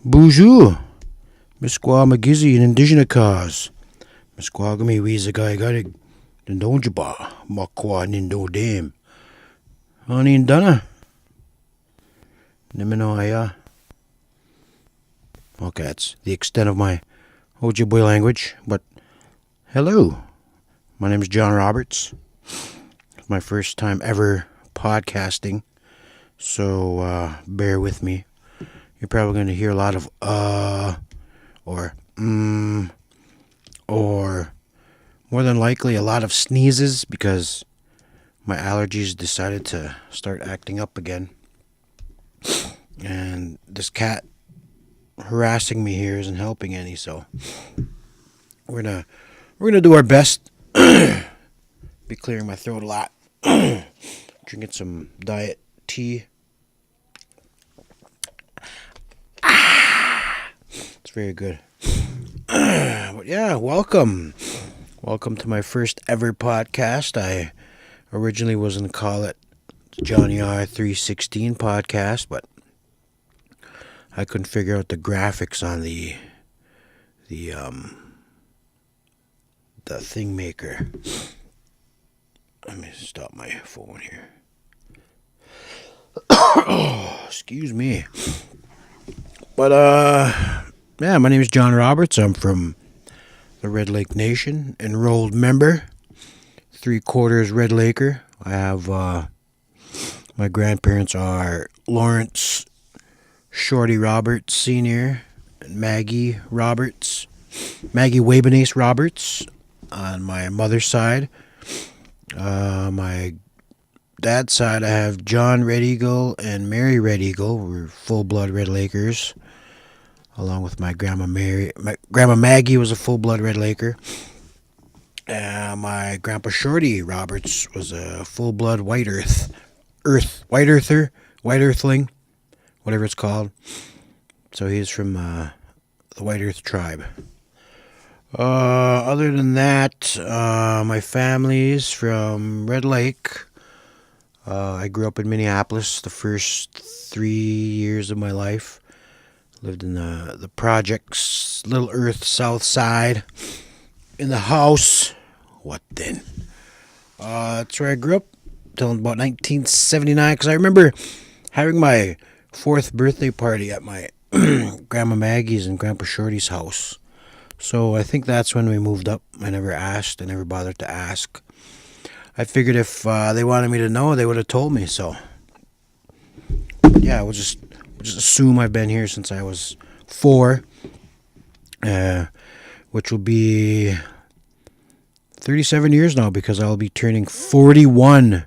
Bonjour, Misqua Magizi and Indigenous cause. Misquagami Weezagaigarig, Dindonjaba, Makwa Nindo Dame. Honey and Dunna. Niminoaya. Okay, that's the extent of my Ojibwe language, but hello. My name is John Roberts. It's my first time ever podcasting, so bear with me. You're probably going to hear a lot of or or more than likely a lot of sneezes because my allergies decided to start acting up again. And this cat harassing me here isn't helping any, so we're gonna do our best. Be clearing my throat a lot. Drinking some diet tea. It's very good. But yeah, welcome to my first ever podcast. I originally was going to call it Jonny R 316 Podcast, but I couldn't figure out the graphics on the thing maker. Let me stop my phone here. Excuse me. But yeah, my name is John Roberts. I'm from the Red Lake Nation, enrolled member, 3/4 Red Laker. I have my grandparents are Lawrence Shorty Roberts Sr. and Maggie Wabenace Roberts on my mother's side. My dad's side, I have John Red Eagle and Mary Red Eagle. We're full-blood Red Lakers, along with my grandma Mary. My grandma Maggie was a full-blood Red Laker. My grandpa Shorty Roberts was a full-blood White Earthling, whatever it's called. So he's from the White Earth tribe. Other than that, my family's from Red Lake. I grew up in Minneapolis the first 3 years of my life. Lived in the projects, Little Earth, South Side, in the house. What then? That's where I grew up till about 1979, because I remember having my 4th birthday party at my Grandma Maggie's and Grandpa Shorty's house. So I think that's when we moved up. I never bothered to ask. I figured if they wanted me to know, they would have told me. So yeah, we'll just assume I've been here since I was 4, which will be 37 years now, because I'll be turning 41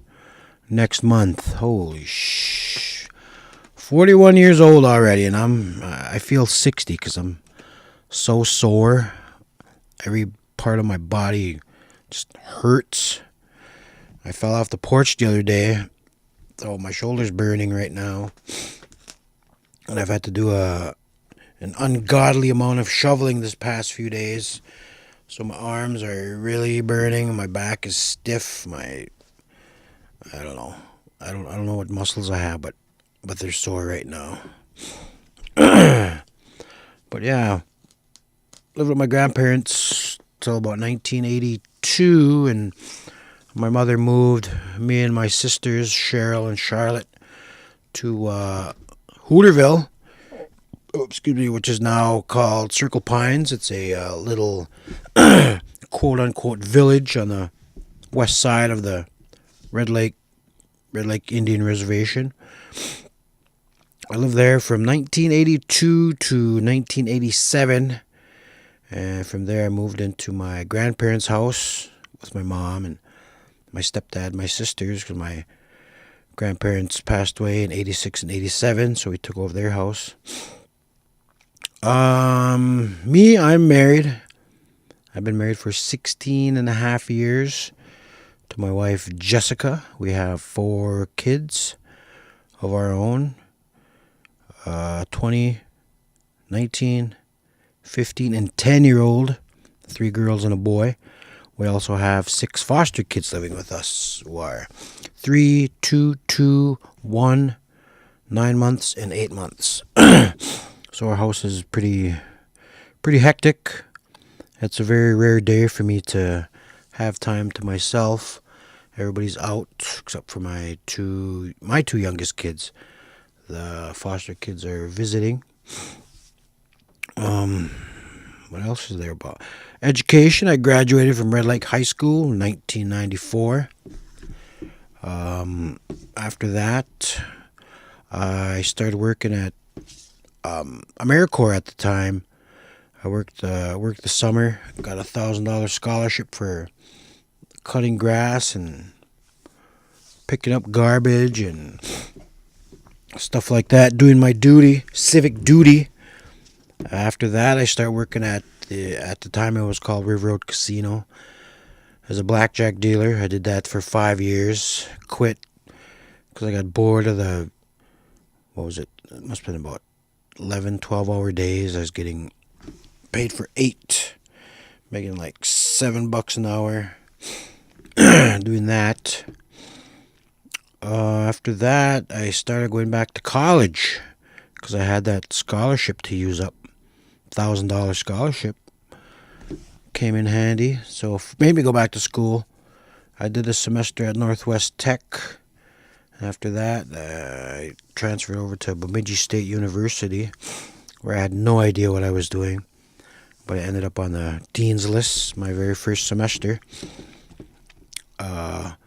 next month. Holy 41 years old already, and I feel 60 because I'm so sore. Every part of my body just hurts. I fell off the porch the other day, so my shoulder's burning right now. And I've had to do an ungodly amount of shoveling this past few days. So my arms are really burning. My back is stiff. I don't know. I don't know what muscles I have, but they're sore right now. But yeah, lived with my grandparents till about 1982, and my mother moved me and my sisters, Cheryl and Charlotte, to Hooterville, which is now called Circle Pines. It's a little quote-unquote village on the west side of the Red Lake Indian Reservation. I lived there from 1982 to 1987, and from there I moved into my grandparents' house with my mom and my stepdad, my sisters, because my grandparents passed away in 86 and 87, so we took over their house. Me, I'm married. I've been married for 16 and a half years to my wife, Jessica. We have 4 kids of our own, 20, 19, 15, and 10-year-old, 3 girls and a boy. We also have 6 foster kids living with us, who are 3, 2, 2, 1, 9 months, and 8 months. So our house is pretty hectic. It's a very rare day for me to have time to myself. Everybody's out except for my two youngest kids. The foster kids are visiting. Um, what else is there about education? I graduated from Red Lake High School in 1994. After that, I started working at AmeriCorps at the time. I worked the summer. Got $1,000 scholarship for cutting grass and picking up garbage and stuff like that. Doing my duty, civic duty. After that, I started working at the time it was called River Road Casino as a blackjack dealer. I did that for 5 years. Quit because I got bored of the, what was it? It must have been about 11, 12-hour days. I was getting paid for 8, making like $7 an hour doing that. After that, I started going back to college because I had that scholarship to use up. $1,000 scholarship came in handy, so made me go back to school. I did a semester at Northwest Tech. After that, I transferred over to Bemidji State University, where I had no idea what I was doing, but I ended up on the dean's list my very first semester. My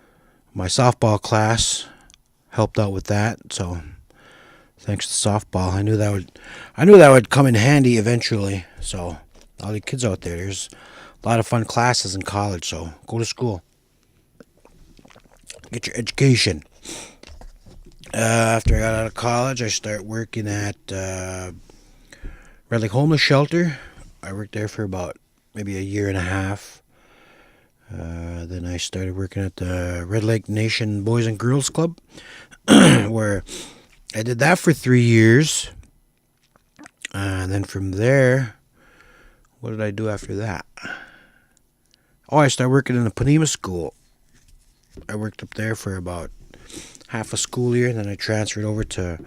softball class helped out with that, so thanks to softball, I knew that would come in handy eventually. So all the kids out there's a lot of fun classes in college, so go to school, get your education. After I got out of college, I started working at Red Lake Homeless Shelter. I worked there for about maybe a year and a half. Then I started working at the Red Lake Nation Boys and Girls Club, where I did that for 3 years. And then from there, what did I do after that? Oh, I started working in the Panema School. I worked up there for about half a school year, and then I transferred over to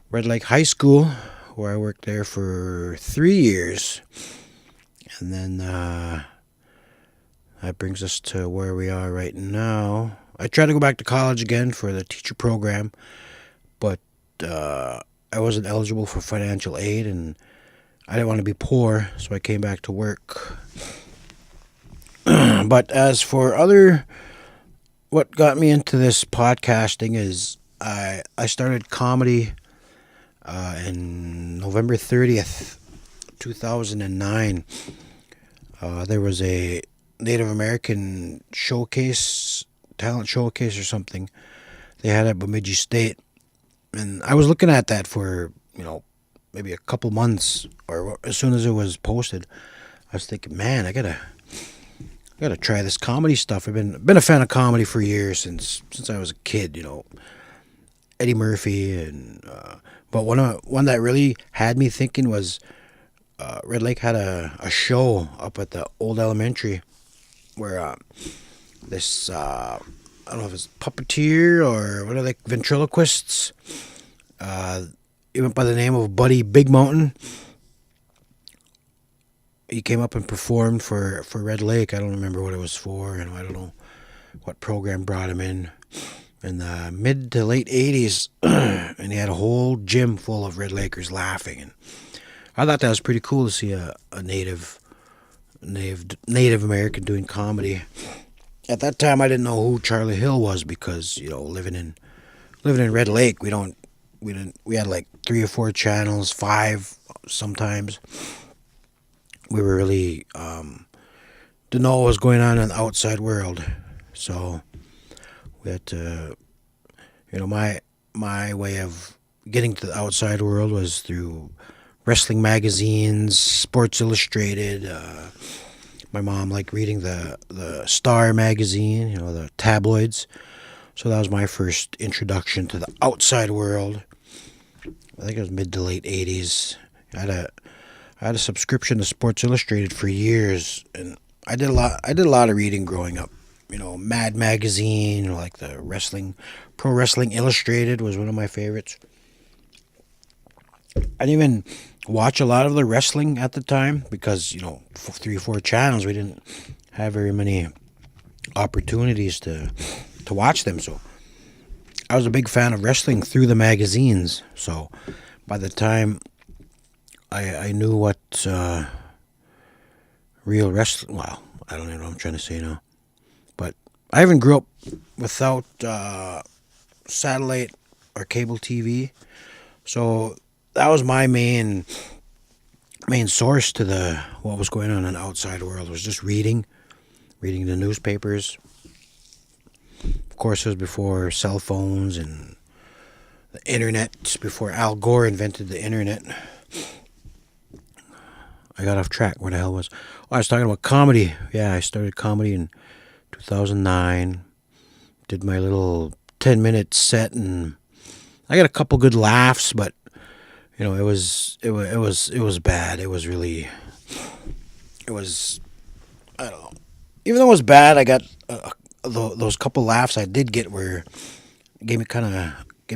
Red Lake High School, where I worked there for 3 years. And then that brings us to where we are right now. I tried to go back to college again for the teacher program, but I wasn't eligible for financial aid, and I didn't want to be poor, so I came back to work. But as for what got me into this podcasting is I started comedy in November 30th, 2009. There was a Native American talent showcase or something they had at Bemidji State. And I was looking at that for, maybe a couple months, or as soon as it was posted. I was thinking, man, I gotta try this comedy stuff. I've been a fan of comedy for years, since I was a kid, Eddie Murphy, and but one that really had me thinking was Red Lake had a show up at the old elementary where this I don't know if it's puppeteer or what are they, ventriloquists. He went by the name of Buddy Big Mountain. He came up and performed for Red Lake. I don't remember what it was for, and I don't know what program brought him in the mid to late 80s, and he had a whole gym full of Red Lakers laughing. And I thought that was pretty cool to see a Native American doing comedy. At that time, I didn't know who Charlie Hill was because living in Red Lake, we had like 3 or 4 channels, 5 sometimes. We were really didn't know what was going on in the outside world, so we had to, my way of getting to the outside world was through wrestling magazines, Sports Illustrated. My mom liked reading the Star magazine, the tabloids. So that was my first introduction to the outside world. I think it was mid to late 80s. I had a subscription to Sports Illustrated for years, and I did a lot of reading growing up. Mad Magazine, like the Pro Wrestling Illustrated was one of my favorites. And even watch a lot of the wrestling at the time because, 3 or 4 channels, we didn't have very many opportunities to watch them. So I was a big fan of wrestling through the magazines. So by the time I knew what real wrestling, well, I don't even know what I'm trying to say now. But I even grew up without satellite or cable TV. So that was my main source to what was going on in the outside world, was just reading the newspapers. Of course, it was before cell phones and the internet, before Al Gore invented the internet. I got off track. Where the hell was? Oh, I was talking about comedy. Yeah, I started comedy in 2009. Did my little 10-minute set, and I got a couple good laughs, but it was bad. It was really, I don't know. Even though it was bad, I got those couple laughs I did get were gave me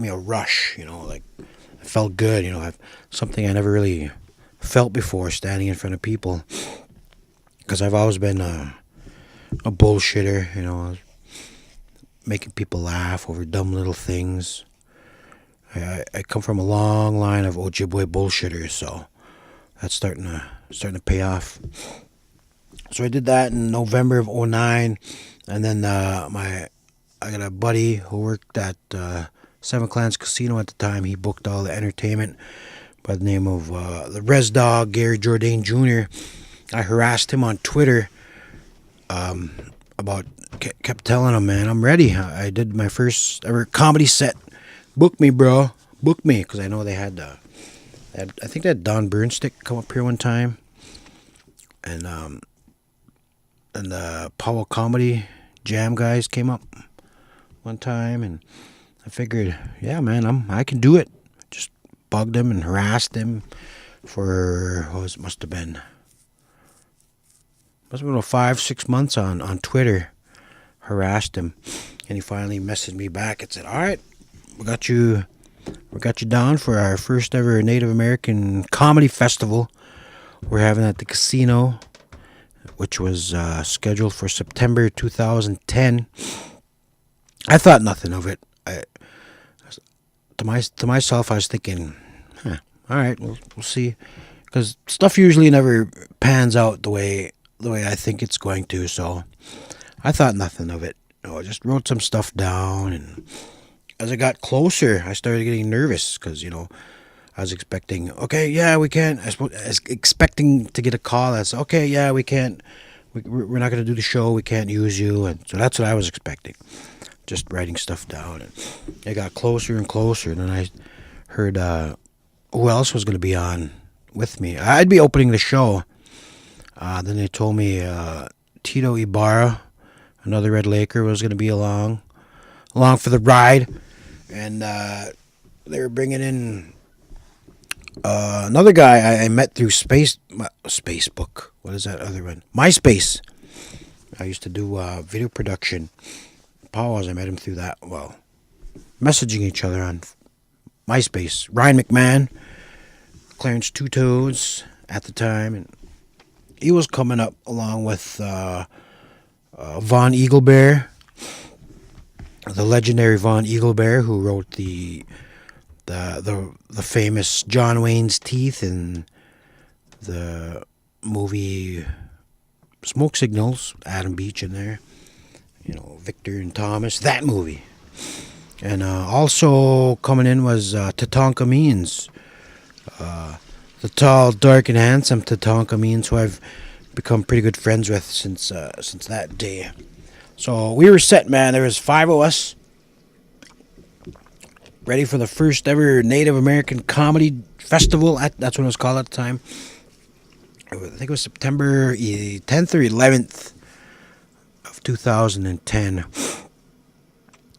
a rush. Like I felt good. Something I never really felt before, standing in front of people, because I've always been a bullshitter. Making people laugh over dumb little things. I come from a long line of Ojibwe bullshitters, so that's starting to pay off. So I did that in November of '09, and then I got a buddy who worked at Seven Clans Casino at the time. He booked all the entertainment by the name of the Res Dog, Gary Jourdain Jr. I harassed him on Twitter kept telling him, man, I'm ready. I did my first ever comedy set. Book me, bro. Book me. Because I know they had, I think they had Don Burnstick come up here one time. And the Powell Comedy Jam guys came up one time. And I figured, yeah, man, I can do it. Just bugged him and harassed him for, must have been about 5-6 months on Twitter. Harassed him, and he finally messaged me back and said, all right, we got you down for our first ever Native American comedy festival we're having at the casino, which was scheduled for September 2010. I thought nothing of it. To myself, I was thinking, all right, we'll see, because stuff usually never pans out the way I think it's going to. So I thought nothing of it. I just wrote some stuff down, and as I got closer, I started getting nervous because, I was expecting, okay, yeah, we can't. I was expecting to get a call that's, okay, yeah, we can't. We're not going to do the show. We can't use you. And so that's what I was expecting. Just writing stuff down, and it got closer and closer. And then I heard who else was going to be on with me. I'd be opening the show. Then they told me Tito Ibarra, another Red Laker, was going to be along for the ride. And they were bringing in another guy I met through Facebook. What is that other one? MySpace. I used to do video production. Pause. I met him through that. Well, messaging each other on MySpace. Ryan McMahon, Clarence Two Toads at the time, and he was coming up along with Von Eaglebear, the legendary Von Eaglebear, who wrote the famous John Wayne's Teeth and the movie Smoke Signals, Adam Beach in there, Victor and Thomas, that movie. And also coming in was Tatanka Means, the tall, dark, and handsome Tatanka Means, who I've become pretty good friends with since that day. So we were set, man. There was 5 of us, ready for the first ever Native American Comedy Festival. That's what it was called at the time. I think it was September 10th or 11th of 2010.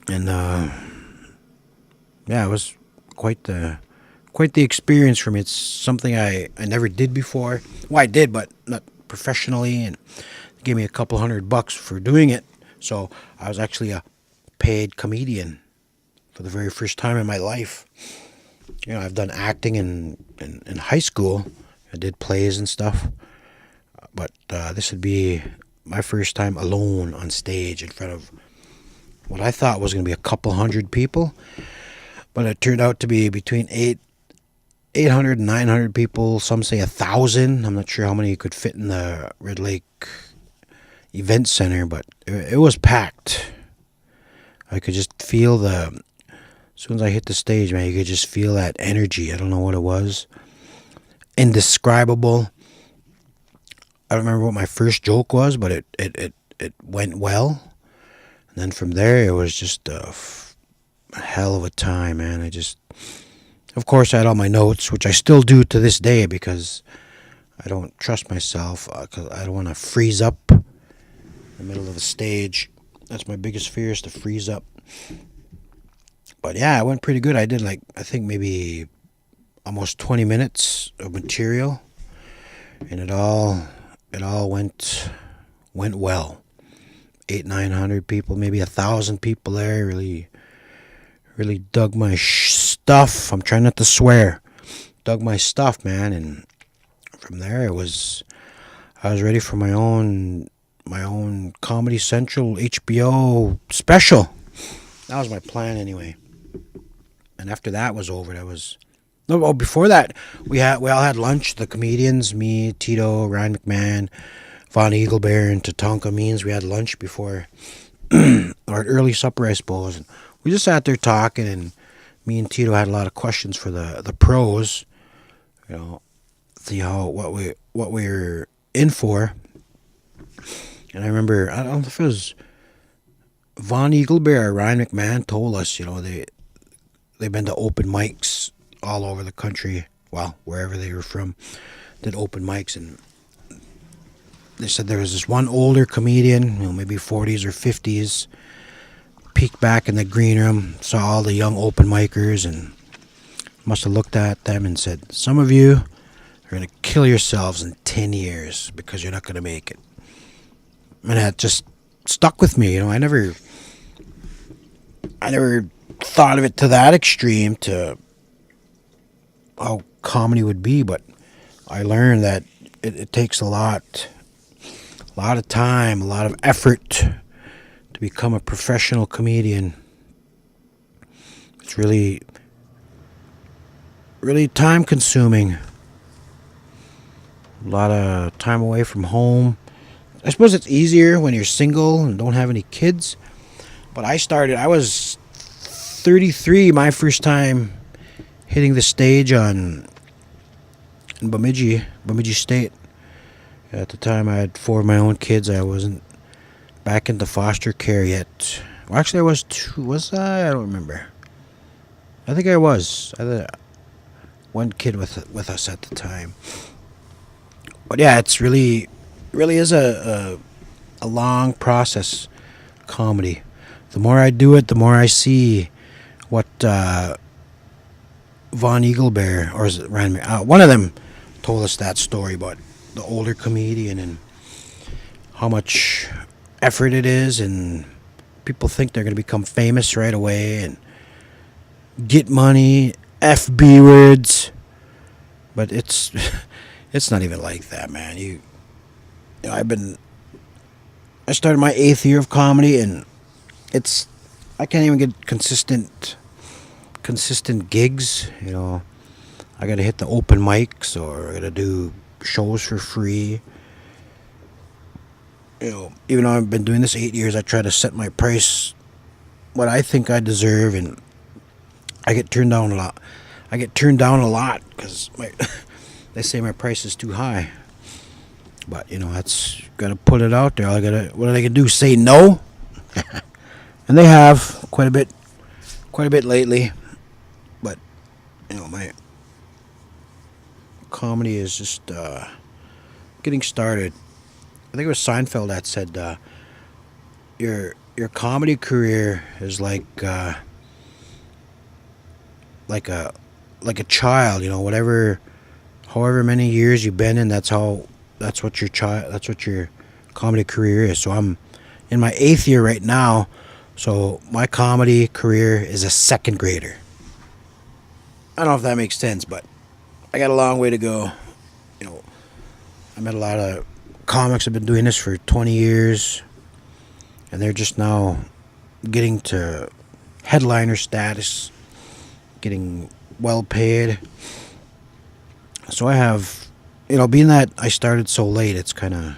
And yeah, it was quite the experience for me. It's something I never did before. Well, I did, but not professionally, and they gave me a couple $100 for doing it. So I was actually a paid comedian for the very first time in my life. I've done acting in high school. I did plays and stuff, but this would be my first time alone on stage in front of what I thought was going to be a couple hundred people, but it turned out to be between 800 and 900 people. Some say 1,000. I'm not sure how many you could fit in the Red Lake Event Center, but it was packed. I could just feel as soon as I hit the stage, man, you could just feel that energy. I don't know what it was. Indescribable. I don't remember what my first joke was, but it went well. And then from there, it was just a hell of a time, man. Of course, I had all my notes, which I still do to this day because I don't trust myself. Cause I don't want to freeze up in the middle of the stage. That's my biggest fear, is to freeze up. But yeah, it went pretty good. I did I think maybe almost 20 minutes of material, and it all went well. 900 people, maybe 1,000 people there. Really dug my stuff. I'm trying not to swear. Dug my stuff, man, and from there I was ready for my own Comedy Central HBO special. That was my plan anyway. And after that was over, before that, we all had lunch. The comedians, me, Tito, Ryan McMahon, Von Eaglebear, and Tatanka Means. We had lunch before our early supper, I suppose. And we just sat there talking, and me and Tito had a lot of questions for the pros. See what we were in for. And I remember, I don't know if it was Von Eaglebear or Ryan McMahon told us, they've been to open mics all over the country. Well, wherever they were from, did open mics, and they said there was this one older comedian, maybe 40s or 50s, peeked back in the green room, saw all the young open micers, and must have looked at them and said, "Some of you are going to kill yourselves in 10 years because you're not going to make it." And that just stuck with me. I never thought of it to that extreme, to how comedy would be, but I learned that it takes a lot of time, a lot of effort to become a professional comedian. It's really time consuming. A lot of time away from home. I suppose it's easier when you're single and don't have any kids. But I was 33 my first time hitting the stage in Bemidji State. At the time, I had 4 of my own kids. I wasn't back into foster care yet. Well, actually, I was 2. Was I? I don't remember. I think I was. I had 1 kid with us at the time. But yeah, it's really is a long process, comedy. The more I do it, the more I see what Von Eaglebear, or is it Ryan? One of them told us that story about the older comedian and how much effort it is, and people think they're going to become famous right away and get money, FB words, but it's not even like that, man. I started my 8th year of comedy, and I can't even get consistent gigs. I got to hit the open mics, or I got to do shows for free. Even though I've been doing this 8 years, I try to set my price what I think I deserve, and I get turned down a lot. Because they say my price is too high. But that's gotta put it out there. What are they gonna do? Say no? And they have quite a bit lately. But my comedy is just getting started. I think it was Seinfeld that said your comedy career is like a child. However many years you've been in, that's what your comedy career is. So I'm in my 8th year right now. So my comedy career is a second grader. I don't know if that makes sense, but I got a long way to go. You know, I met a lot of comics. I've been doing this for 20 years, and they're just now getting to headliner status, getting well paid. So I have, being that I started so late, it's kind of,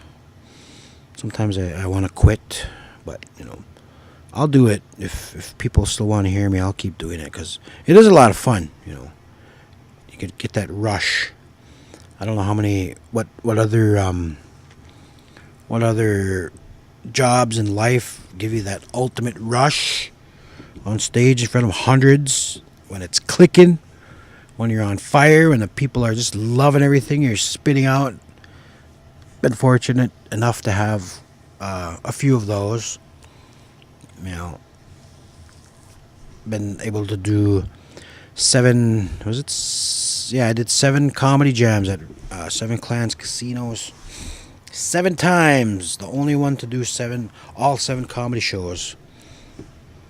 sometimes I want to quit, but, I'll do it. If people still want to hear me, I'll keep doing it, because it is a lot of fun, You could get that rush. I don't know what other jobs in life give you that ultimate rush on stage in front of hundreds, when it's clicking, when you're on fire, when the people are just loving everything you're spitting out. Been fortunate enough to have a few of those. Been able to do I did 7 comedy jams at 7 Clans casinos 7 times. The only one to do all 7 comedy shows,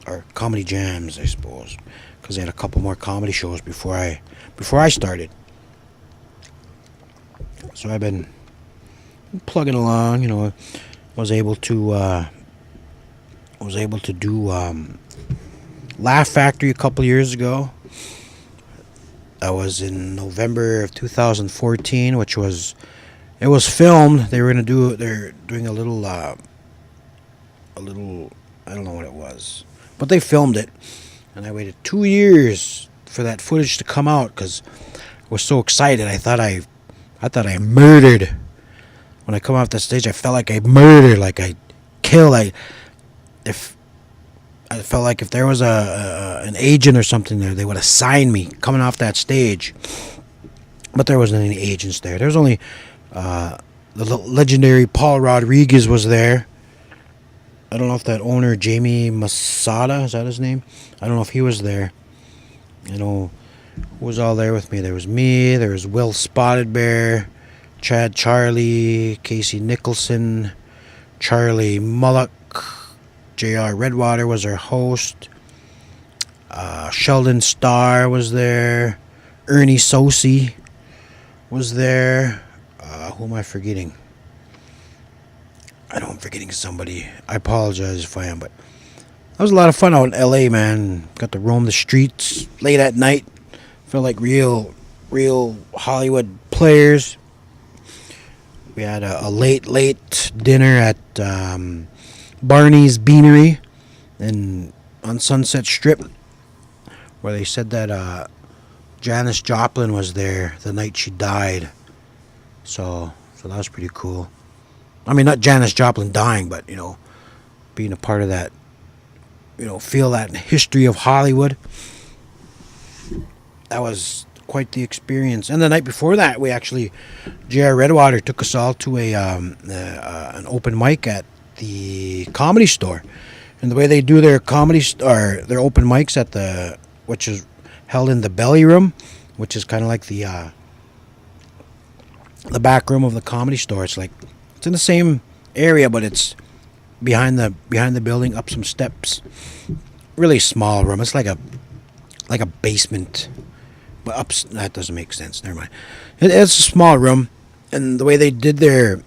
or comedy jams, I suppose, because they had a couple more comedy shows before I started. So I've been plugging along. Was able to do Laugh Factory a couple years ago. That was in November of 2014, it was filmed. They're doing a little I don't know what it was, but they filmed it, and I waited 2 years for that footage to come out because I was so excited. I thought I murdered. When I come off the stage, I felt like I murdered, like I killed. I felt like if there was an agent or something there, they would assign me coming off that stage. But there wasn't any agents there. There was only the legendary Paul Rodriguez was there. I don't know if that owner, Jamie Masada, is that his name? I don't know if he was there. Who was all there with me? There was me, there was Will Spotted Bear, Chad Charlie, Casey Nicholson, Charlie Mullock, JR Redwater was our host. Sheldon Starr was there. Ernie Sosi was there. Who am I forgetting? I know I'm forgetting somebody. I apologize if I am, but that was a lot of fun out in LA, man. Got to roam the streets late at night. Felt like real Hollywood players. We had a late dinner at Barney's Beanery on Sunset Strip, where they said that Janis Joplin was there the night she died. So that was pretty cool. I mean, not Janis Joplin dying, but being a part of that, feel that history of Hollywood. That was quite the experience. And the night before that, J.R. Redwater took us all to an open mic at the Comedy Store. And the way they do their their open mics which is held in the belly room, which is kind of like the back room of the Comedy Store. It's in the same area, but it's behind the building, up some steps. Really small room. It's like a basement, but that doesn't make sense. Never mind. It's a small room, and the way they did their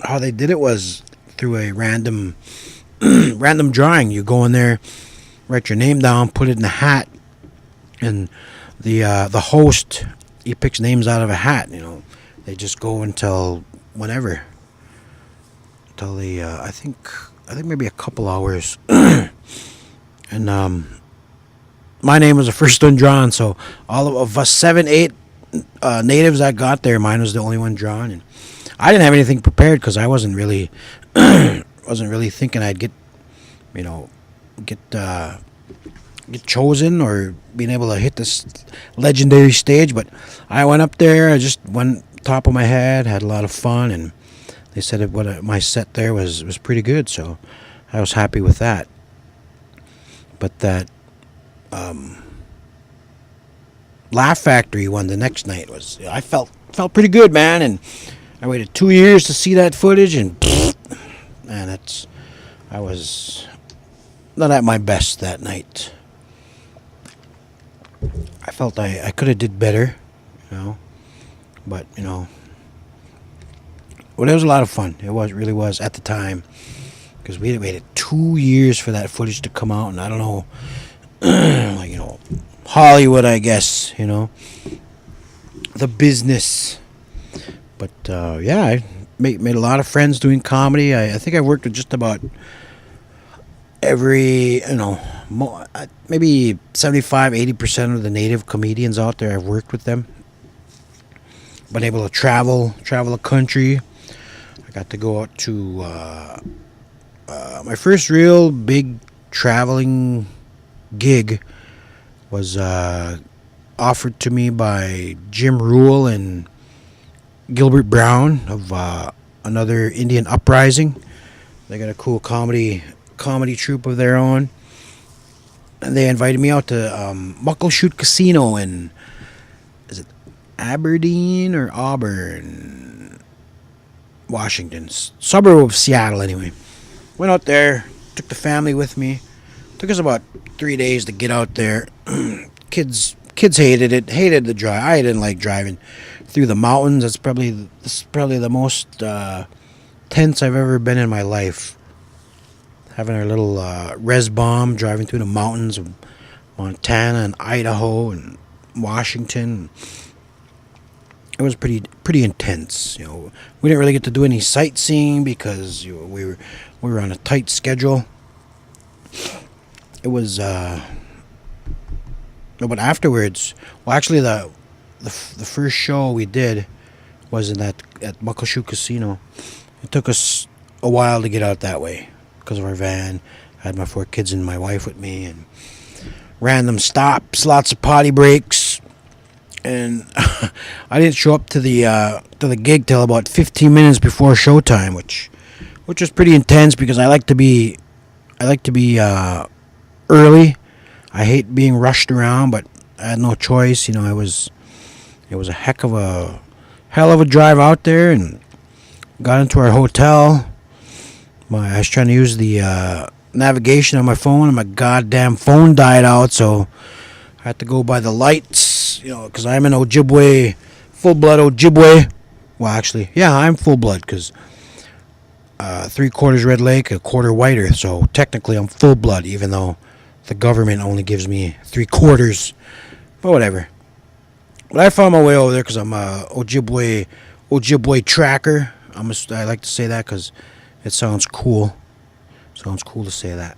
how they did it was through a random drawing. You go in there, write your name down, put it in a hat, and the host, he picks names out of a hat. They just go until whenever, until they I think maybe a couple hours, and my name was the first one drawn. So all of us 7-8 natives that got there, mine was the only one drawn, and I didn't have anything prepared because I wasn't really thinking I'd get chosen or being able to hit this legendary stage. But I went up there, I just went top of my head, had a lot of fun, and they said my set there was pretty good, so I was happy with that. But that Laugh Factory one the next night I felt pretty good, man, and I waited 2 years to see that footage, and man, I was not at my best that night. I felt I could have did better, but well, it was a lot of fun. Really was at the time, because we had waited 2 years for that footage to come out, and I don't know, like Hollywood, I guess, the business. But yeah, I made a lot of friends doing comedy. I think I worked with just about every, maybe 75-80% of the native comedians out there. I've worked with them. Been able to travel the country. I got to go out to my first real big traveling gig was offered to me by Jim Rule and Gilbert Brown of another Indian Uprising. They got a cool comedy troupe of their own, and they invited me out to Muckleshoot Casino in, is it Aberdeen or Auburn, Washington, suburb of Seattle. Anyway, went out there, took the family with me. Took us about 3 days to get out there. Kids hated it, hated the drive. I didn't like driving through the mountains. This is probably the most tense I've ever been in my life. Having our little res bomb, driving through the mountains of Montana and Idaho and Washington. It was pretty intense. We didn't really get to do any sightseeing because we were on a tight schedule. It was but afterwards, well, actually the first show we did was at Muckleshoot Casino. It took us a while to get out that way because of our van. I had my 4 kids and my wife with me, and random stops, lots of potty breaks, and I didn't show up to the gig till about 15 minutes before showtime, which was pretty intense because I like to be early. I hate being rushed around, but I had no choice. It was a hell of a drive out there, and got into our hotel. I was trying to use the navigation on my phone, and my goddamn phone died out, so I had to go by the lights, because I'm an Ojibwe, full-blood Ojibwe. Well, actually, yeah, I'm full-blood, because 3/4 Red Lake, a quarter white Earth, so technically I'm full-blood, even though the government only gives me 3/4, but whatever. But I found my way over there because I'm a Ojibwe tracker. I like to say that because it sounds cool. Sounds cool to say that.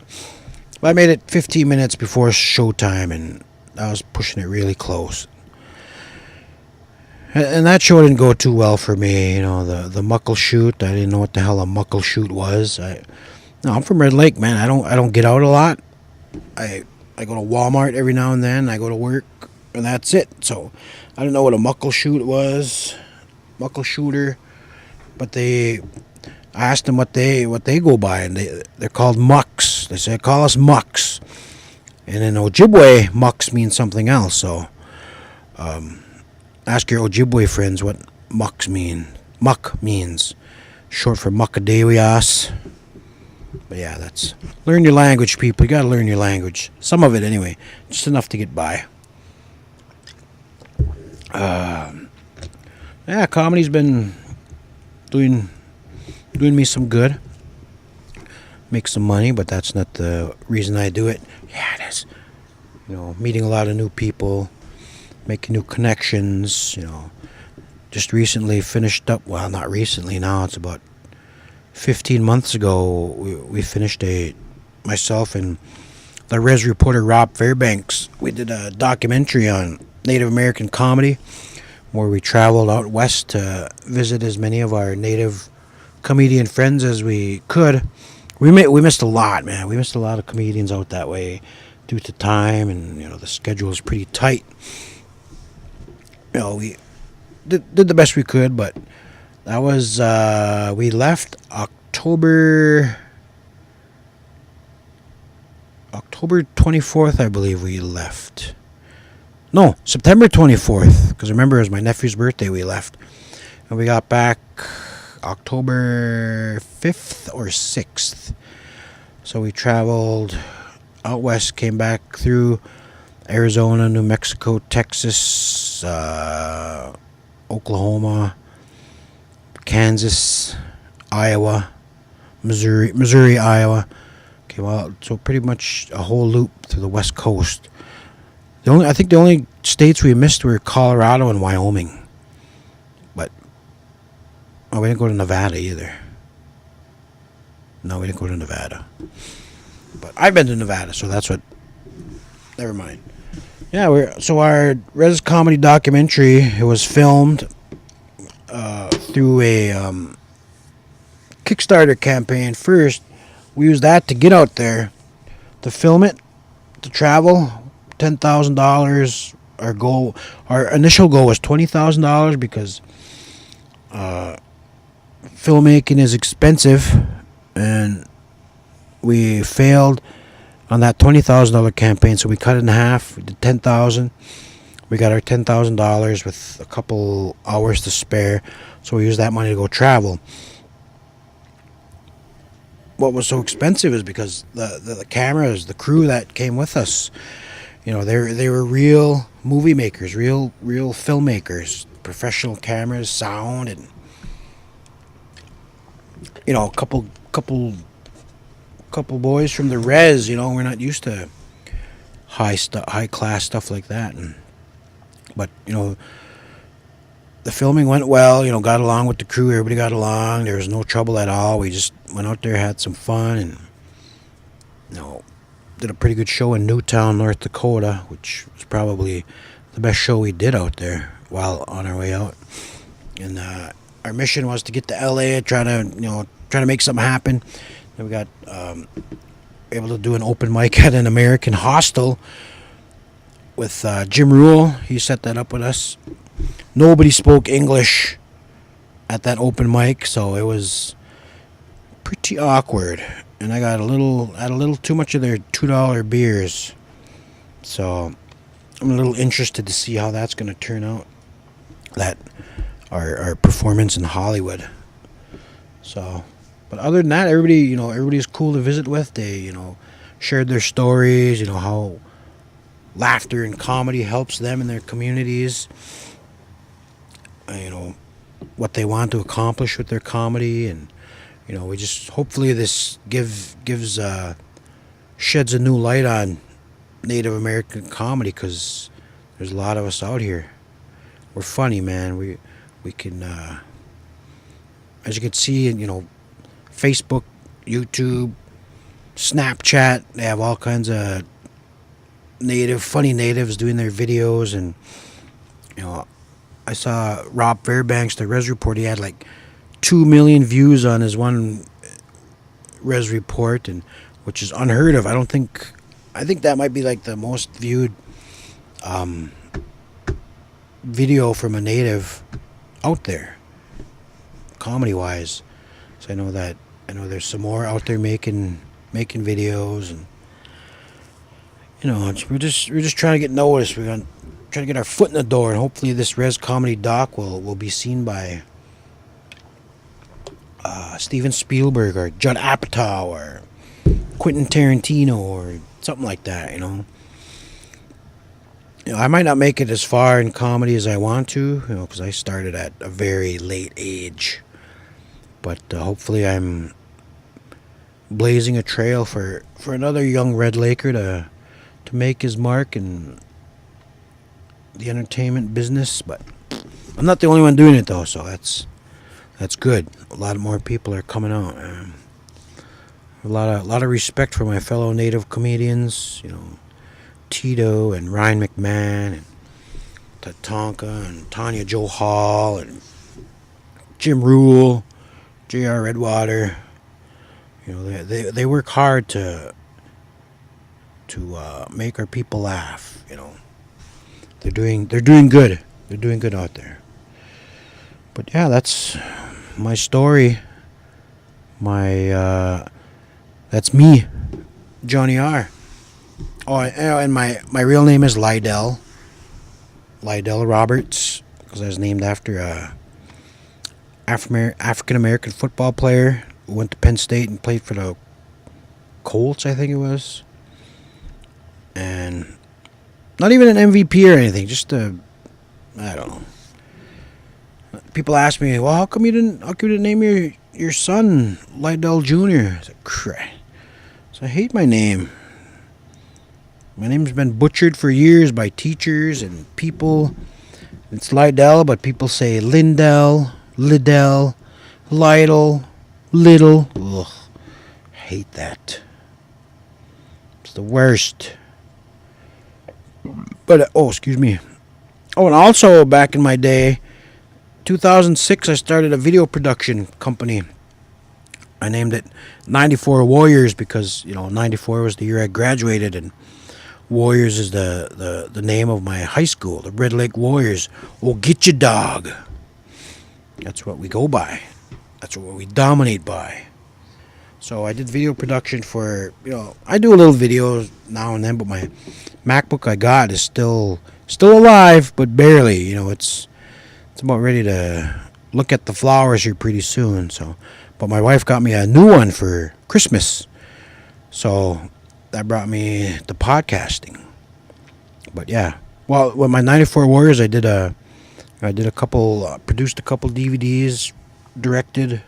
But I made it 15 minutes before showtime, and I was pushing it really close. And that show didn't go too well for me. The Muckleshoot. I didn't know what the hell a Muckleshoot was. I'm from Red Lake, man. I don't get out a lot. I go to Walmart every now and then. I go to work, and that's it. So I didn't know what a Muckleshoot was, Muckleshooter. But I asked them what they go by, and they're called mucks. They say, call us mucks. And in Ojibwe, mucks means something else. So ask your Ojibwe friends what mucks mean. Muck means short for muckadewias. But yeah, learn your language, people. You gotta learn your language. Some of it anyway. Just enough to get by. Yeah, comedy's been doing me some good. Make some money, but that's not the reason I do it. Yeah, it is. Meeting a lot of new people, making new connections. Just recently finished up. Well, not recently. Now it's about 15 months ago. We finished myself and the res reporter Rob Fairbanks. We did a documentary on Native American comedy, where we traveled out west to visit as many of our native comedian friends as we could. We missed a lot, man. We missed a lot of comedians out that way due to time, and the schedule is pretty tight. We did the best we could, but that was we left October 24th, I believe we left. No, September 24th, because remember it was my nephew's birthday we left. And we got back October 5th or 6th. So we traveled out west, came back through Arizona, New Mexico, Texas, Oklahoma, Kansas, Iowa, Missouri, Iowa. Okay, well, so pretty much a whole loop through the West Coast. I think the only states we missed were Colorado and Wyoming. But we didn't go to Nevada either. No, we didn't go to Nevada. But I've been to Nevada, so that's what. Never mind. Yeah, so our Res Comedy documentary, it was filmed through a Kickstarter campaign. First, we used that to get out there, to film it, to travel. $10,000. Our initial goal was $20,000 because filmmaking is expensive, and we failed on that $20,000 campaign, so we cut it in half. We did $10,000. We got our $10,000 with a couple hours to spare, so we used that money to go travel. What was so expensive is because the cameras, the crew that came with us, they were real movie makers, real filmmakers, professional cameras, sound, and a couple boys from the res. We're not used to high class stuff like that, but the filming went well. Got along with the crew. Everybody got along. There was no trouble at all. We just went out there, had some fun, and did a pretty good show in Newtown, North Dakota, which was probably the best show we did out there while on our way out. And our mission was to get to LA, try to make something happen. And we got able to do an open mic at an American hostel with Jim Rule. He set that up with us. Nobody spoke English at that open mic, so it was pretty awkward. And I got a little too much of their $2 beers. So I'm a little interested to see how that's going to turn out. That our performance in Hollywood. So, but other than that, everybody's cool to visit with. They, shared their stories, how laughter and comedy helps them in their communities. What they want to accomplish with their comedy, and we just hopefully this sheds a new light on Native American comedy, because there's a lot of us out here. We're funny, man. We can, as you can see, Facebook, YouTube, Snapchat. They have all kinds of funny natives doing their videos, and I saw Rob Fairbanks, the Res Report. He had like 2 million views on his one Res Report, and which is unheard of. I think that might be like the most viewed video from a native out there, comedy wise. So I know there's some more out there making videos, and we're just trying to get noticed. We're gonna try to get our foot in the door, and hopefully this Res Comedy doc will be seen by Steven Spielberg or Judd Apatow or Quentin Tarantino or something like that. I might not make it as far in comedy as I want to, because I started at a very late age. But hopefully I'm blazing a trail for another young Red Laker to make his mark in the entertainment business. But I'm not the only one doing it, though, so that's good. A lot more people are coming out. A lot of respect for my fellow native comedians, Tito and Ryan McMahon and Tatanka and Tanya Joe Hall and Jim Rule, J.R. Redwater. They work hard to make our people laugh. They're doing good. They're doing good out there. But yeah, that's my story. That's me, Jonny R. Oh, and my real name is Lydell Roberts, because I was named after a African American football player who went to Penn State and played for the Colts, I think it was. And Not even an MVP or anything. Just I don't know. People ask me, well, how come you didn't name your son Lydell Jr.? I said, crap. So I hate my name. My name's been butchered for years by teachers and people. It's Lydell, but people say Lindell, Liddell, Lydell, Little. Ugh, hate that. It's the worst. But, excuse me. Oh, and also back in my day, 2006, I started a video production company. I named it 94 Warriors because, 94 was the year I graduated, and Warriors is the name of my high school, the Red Lake Warriors. Oh, get your dog. That's what we go by. That's what we dominate by. So I did video production for, I do a little videos now and then, but my MacBook I got is still alive, but barely. It's about ready to look at the flowers here pretty soon. So, but my wife got me a new one for Christmas. So that brought me to podcasting. But yeah, well, with my 94 Warriors, I did a couple, produced a couple DVDs, directed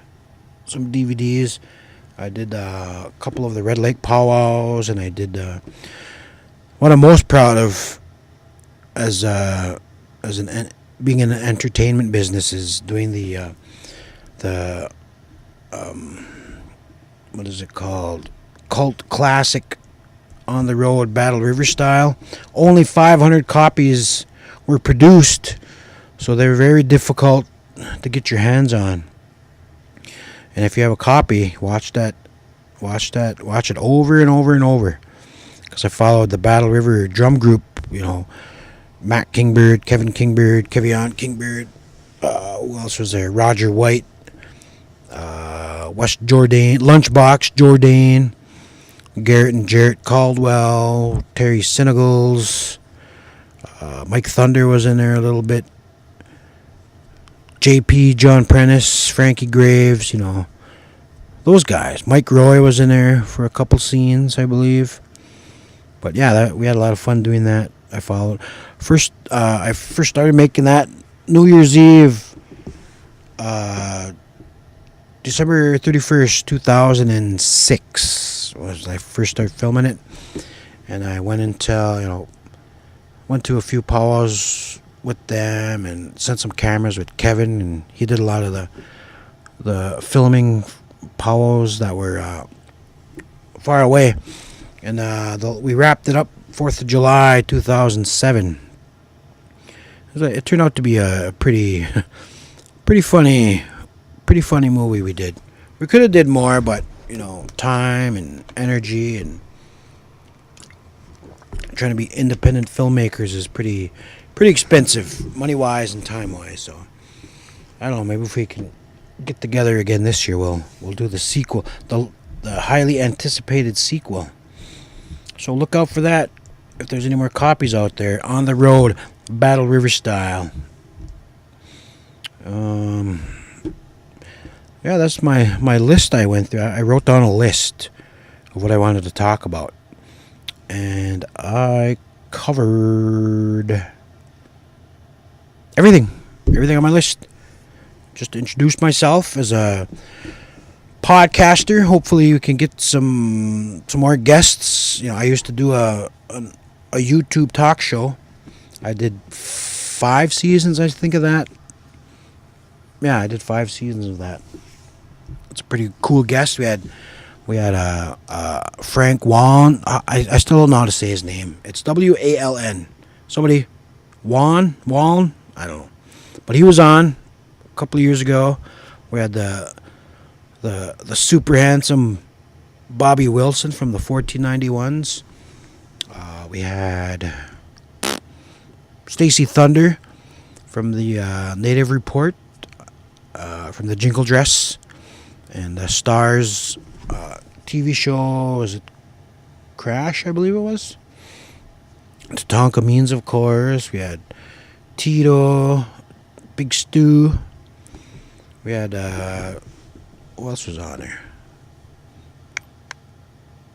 some DVDs. I did a couple of the Red Lake powwows, and I did what I'm most proud of being in an entertainment business is doing the what is it called? Cult classic on the road Battle River style. Only 500 copies were produced, so they're very difficult to get your hands on. And if you have a copy, watch it over and over and over. Because I followed the Battle River drum group, Matt Kingbird, Kevin Kingbird, Kevion Kingbird. Who else was there? Roger White, West Jourdain, Lunchbox Jourdain, Garrett and Jarrett Caldwell, Terry Senegals, Mike Thunder was in there a little bit. JP, John Prentice, Frankie Graves, those guys. Mike Roy was in there for a couple scenes, I believe. But yeah, we had a lot of fun doing that. I followed. I first started making that New Year's Eve, December 31st, 2006 was I first started filming it. And I went to a few powwows with them and sent some cameras with Kevin, and he did a lot of the filming powwows that were far away. And we wrapped it up 4th of July 2007. It turned out to be a pretty funny movie we did. We could have did more, but time and energy and trying to be independent filmmakers is pretty expensive, money wise and time wise. So I don't know. Maybe if we can get together again this year, we'll do the sequel, the highly anticipated sequel. So look out for that. If there's any more copies out there, on the road, Battle River style. Yeah, that's my list I went through. I wrote down a list of what I wanted to talk about. And I covered everything on my list. Just to introduce myself as a podcaster. Hopefully we can get some more guests. I used to do a YouTube talk show. I did 5 seasons, I think, of that. Yeah, I did 5 seasons of that. It's a pretty cool guest. We had Frank Waln. I still don't know how to say his name. It's Waln. Somebody Waln. I don't know, but he was on a couple of years ago. We had the super handsome Bobby Wilson from the 1491s. We had Stacy Thunder from the Native Report, from the Jingle Dress, and the Stars TV show. Was it Crash? I believe it was. Tatanka Means, of course. We had Tito, Big Stu. We had who else was on there?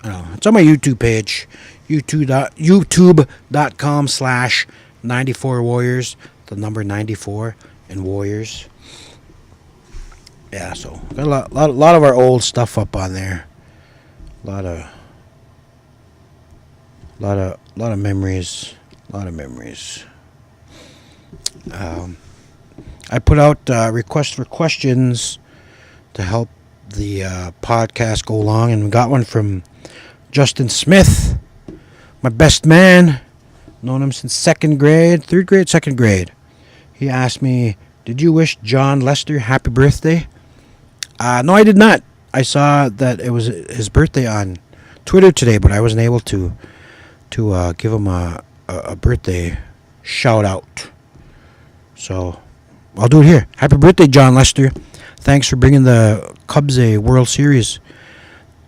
It's on my YouTube page, youtube.com/94warriors, the number 94 and warriors. Yeah, so got a lot of our old stuff up on there. A lot of memories. A lot of memories. I put out requests for questions to help the podcast go along, and we got one from Justin Smith, my best man. Known him since third grade, second grade. He asked me, "Did you wish John Lester happy birthday?" No, I did not. I saw that it was his birthday on Twitter today, but I wasn't able to give him a birthday shout out. So I'll do it here. Happy birthday, John Lester. Thanks for bringing the Cubs a World Series,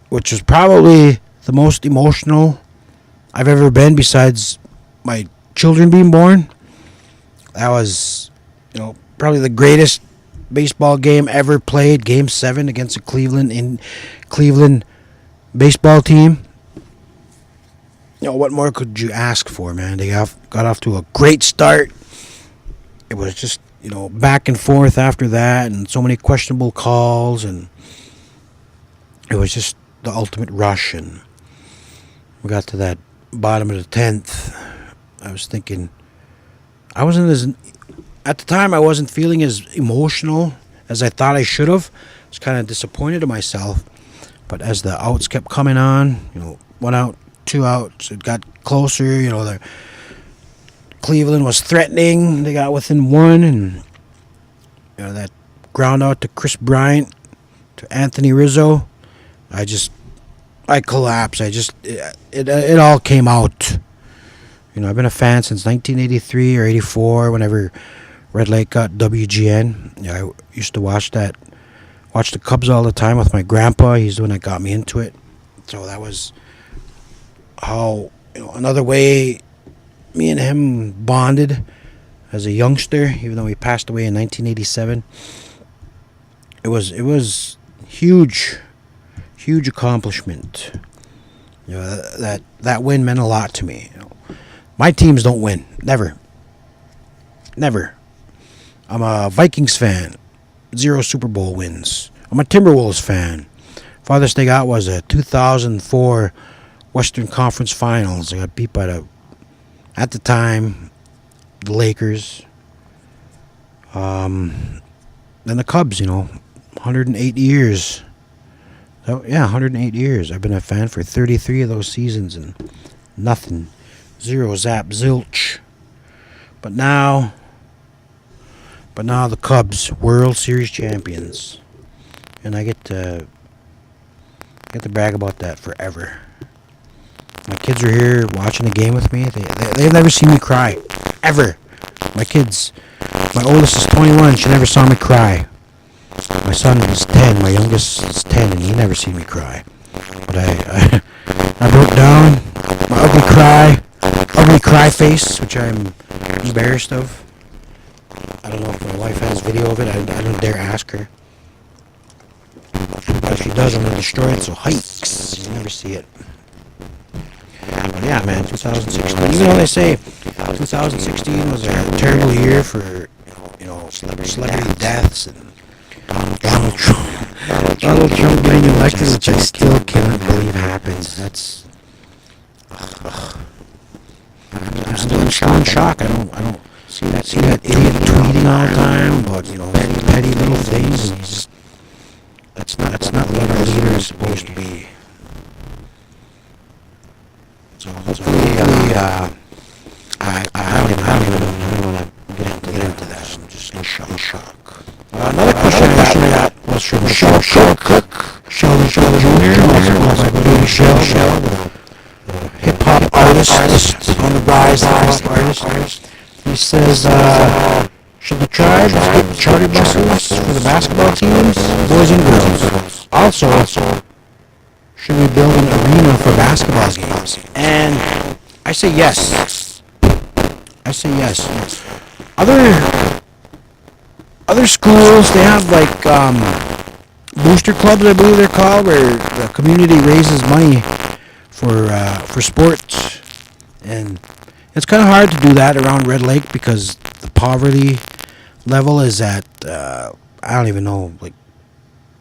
which was probably the most emotional I've ever been besides my children being born. That was, probably the greatest baseball game ever played. Game 7 against the Cleveland baseball team. What more could you ask for, man? They got off to a great start. It was just, back and forth after that, and so many questionable calls, and it was just the ultimate rush. And we got to that bottom of the 10th. I was thinking, at the time I wasn't feeling as emotional as I thought I should have. I was kind of disappointed in myself. But as the outs kept coming on, 1 out, 2 outs, it got closer. The Cleveland was threatening. They got within 1, and that ground out to Chris Bryant, to Anthony Rizzo. I collapsed. It all came out. I've been a fan since 1983 or 84, whenever Red Lake got WGN. I used to watch the Cubs all the time with my grandpa. He's the one that got me into it. So that was how, another way me and him bonded as a youngster, even though he passed away in 1987. It was huge accomplishment. That win meant a lot to me. My teams don't win. Never. I'm a Vikings fan. 0 Super Bowl wins. I'm a Timberwolves fan. Farthest they got was a 2004 Western Conference Finals. They got beat by at the time, the Lakers. Then the Cubs, 108 years. So, 108 years. I've been a fan for 33 of those seasons, and nothing. 0 zap zilch. But now the Cubs, World Series champions. And I get to brag about that forever. My kids are here watching the game with me. They've never seen me cry. Ever. My kids. My oldest is 21. She never saw me cry. My son is 10. My youngest is 10, and he never seen me cry. But I broke down. My ugly cry face, which I'm embarrassed of. I don't know if my wife has video of it. I don't dare ask her. But if she does, I'm going to destroy it, so hikes. You'll never see it. But yeah, man, 2016. Even though they say 2016 was a terrible year for, celebrity deaths and Donald Trump getting elected, which I still cannot believe happens. I'm still in shock. I don't see that idiot tweeting all the time about petty little things. And that's not what our leader is supposed to be. So hopefully, I don't even want to get into that. I'm just in shock. Another question I got was from Sheldon Jr., also my buddy Sheldon, hip-hop artist on the rise, hip-hop artist. He says, should the tribes get charter buses for the basketball teams, boys and girls? Also, should we build an arena for basketball games? And I say yes. Other schools, they have booster clubs, I believe they're called, where the community raises money for sports, and it's kind of hard to do that around Red Lake because the poverty level is at I don't even know, like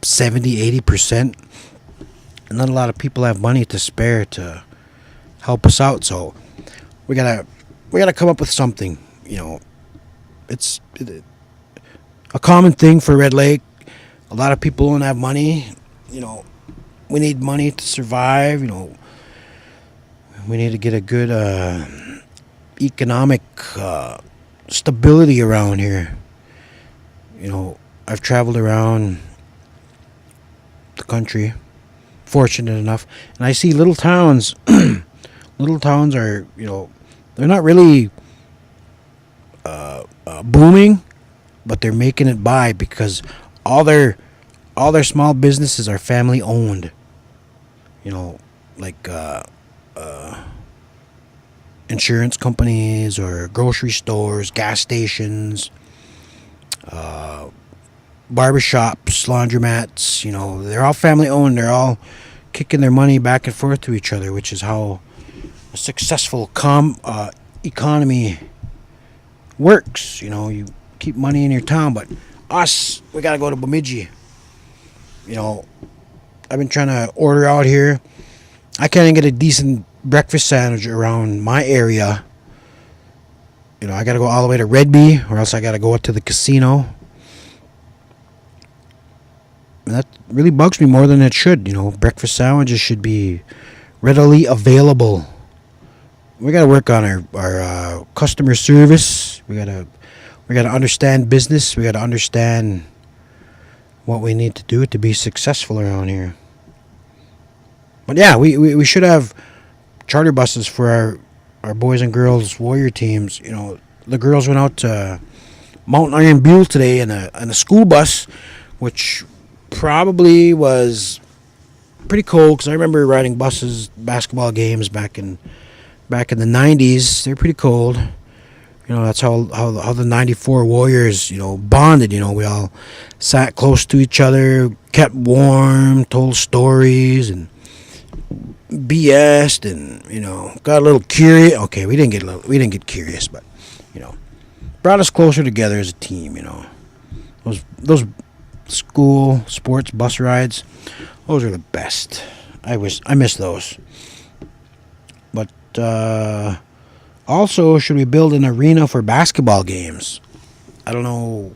70-80%, and not a lot of people have money to spare to help us out. So we gotta come up with something. It's a common thing for Red Lake. A lot of people don't have money. We need money to survive. We need to get a good economic stability around here. I've traveled around the country, fortunate enough, and I see little towns. Little towns are, they're not really booming, but they're making it by because all their small businesses are family owned. Like insurance companies or grocery stores, gas stations, barbershops, laundromats. They're all family owned. They're all kicking their money back and forth to each other, which is how a successful economy works. You keep money in your town, but us, we gotta go to Bemidji. I've been trying to order out here. I can't even get a decent breakfast sandwich around my area. I gotta go all the way to Red Bee, or else I gotta go up to the casino. And that really bugs me more than it should. Breakfast sandwiches should be readily available. We gotta work on our customer service. We gotta understand business. We gotta understand what we need to do to be successful around here. But yeah, we should have charter buses for our boys and girls warrior teams. The girls went out to Mount Iron Buell today in a school bus, which probably was pretty cold because I remember riding buses, basketball games back in the 90s. They're pretty cold. That's how the 94 Warriors, bonded. We all sat close to each other, kept warm, told stories, and BS'd, and, got a little curious. Okay, we didn't get curious, but, brought us closer together as a team, Those school sports bus rides, those are the best. I miss those. But, also, should we build an arena for basketball games? I don't know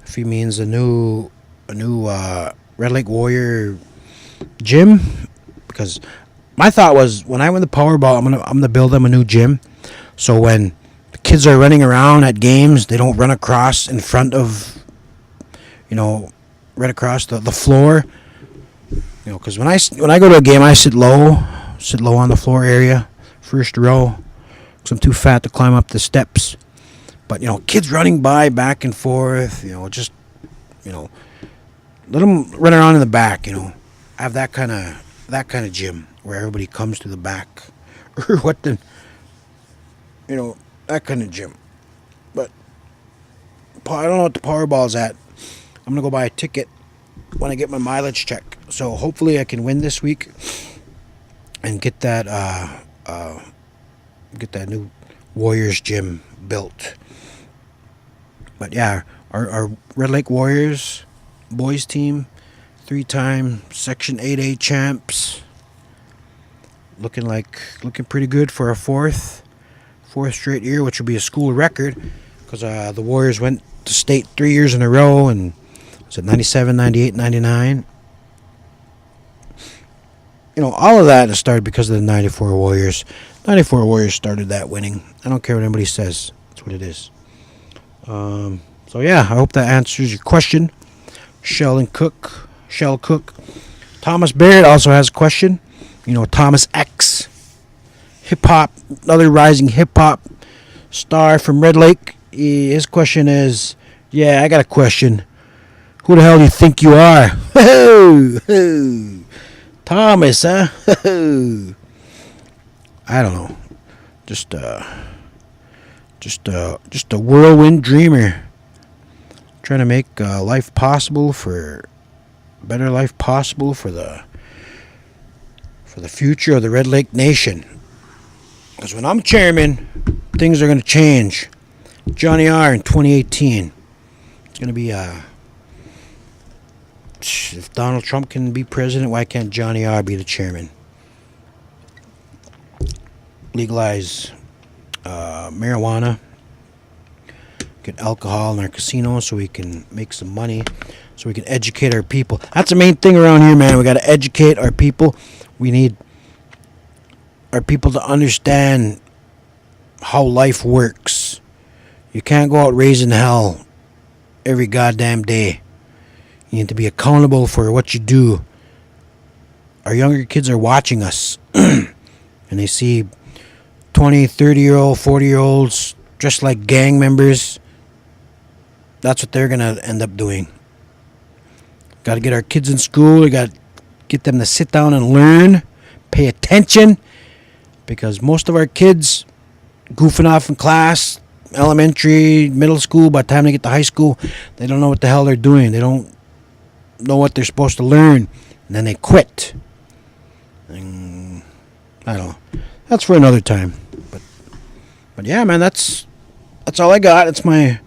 if he means a new Red Lake Warrior gym, because my thought was when I win the Powerball, I'm gonna build them a new gym, so when the kids are running around at games, they don't run across in front of, right across the floor. Because when I go to a game, I sit low on the floor area, first row. I'm too fat to climb up the steps. But kids running by back and forth, just let them run around in the back. I have that kind of gym where everybody comes to the back, or that kind of gym. But I don't know what the Powerball's at. I'm gonna go buy a ticket when I get my mileage check. So hopefully I can win this week and get that new Warriors gym built. But yeah, our Red Lake Warriors boys team, 3-time Section 8A champs, looking pretty good for a fourth straight year, which will be a school record because the Warriors went to state 3 years in a row, and was it 97, 98, 99. All of that has started because of the 94 Warriors. 94 Warriors started that winning. I don't care what anybody says. That's what it is. So yeah, I hope that answers your question. Shell Cook. Thomas Barrett also has a question. Thomas X. Hip-hop, another rising hip-hop star from Red Lake. His question is, yeah, I got a question. Who the hell do you think you are? Thomas, huh? I don't know. Just a whirlwind dreamer. Trying to make better life possible for the for the future of the Red Lake Nation. Because when I'm chairman, things are going to change. Jonny R in 2018. It's going to be, if Donald Trump can be president, why can't Jonny R be the chairman? Legalize marijuana, get alcohol in our casinos so we can make some money, so we can educate our people. That's the main thing around here, man. We got to educate our people. We need our people to understand how life works. You can't go out raising hell every goddamn day. You need to be accountable for what you do. Our younger kids are watching us and they see 20, 30-year-old, 40-year-olds dressed like gang members. That's what they're going to end up doing. Got to get our kids in school. We got to get them to sit down and learn, pay attention, because most of our kids goofing off in class, elementary, middle school, by the time they get to high school, they don't know what the hell they're doing. They don't know what they're supposed to learn, and then they quit. And I don't know. That's for another time. But yeah, man, that's all I got. It's my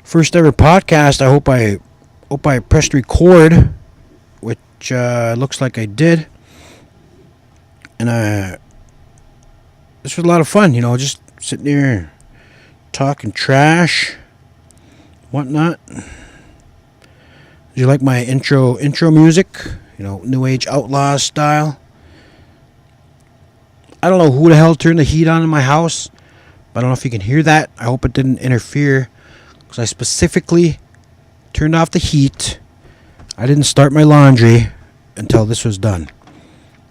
first ever podcast. I hope I pressed record, which looks like I did. And this was a lot of fun, just sitting there talking trash, whatnot. Did you like my intro music? New Age Outlaws style. I don't know who the hell turned the heat on in my house, but I don't know if you can hear that. I hope it didn't interfere, because I specifically turned off the heat. I didn't start my laundry until this was done.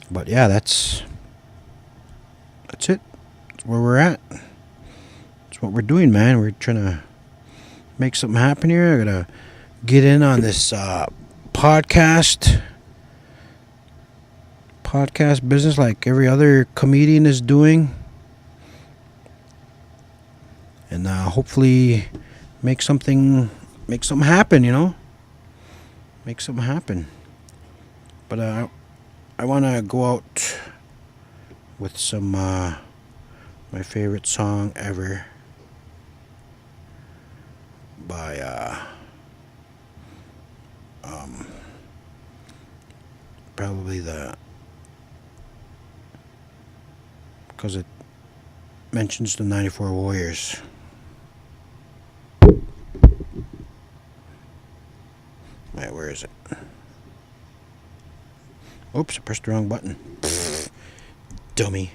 But yeah, that's it. That's where we're at. That's what we're doing, man. We're trying to make something happen here. I gotta get in on this podcast business like every other comedian is doing, and hopefully make something happen. Make something happen. But I want to go out with some my favorite song ever by probably because it mentions the 94 Warriors. Alright, where is it? Oops, I pressed the wrong button. Dummy.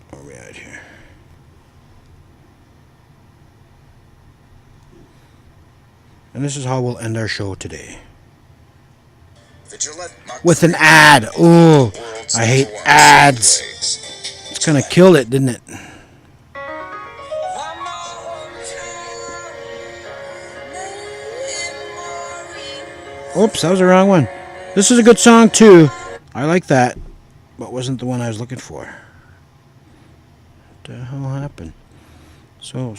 Where are we at here? And this is how we'll end our show today. With an ad. Ooh, I hate ads. It's kind of killed it, didn't it? Oops, that was the wrong one. This is a good song too. I like that, but wasn't the one I was looking for. What the hell happened? So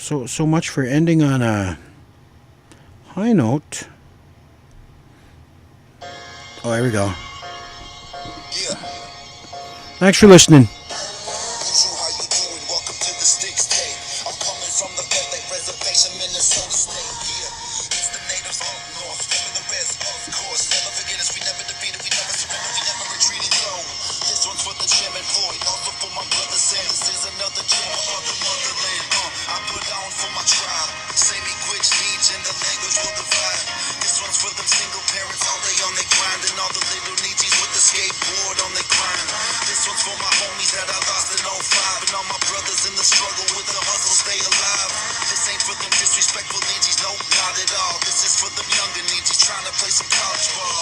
much for ending on a high note. Oh, here we go. Thanks for listening. Disrespectful ninjas, nope, not at all. This is for them younger ninjas trying to play some college ball.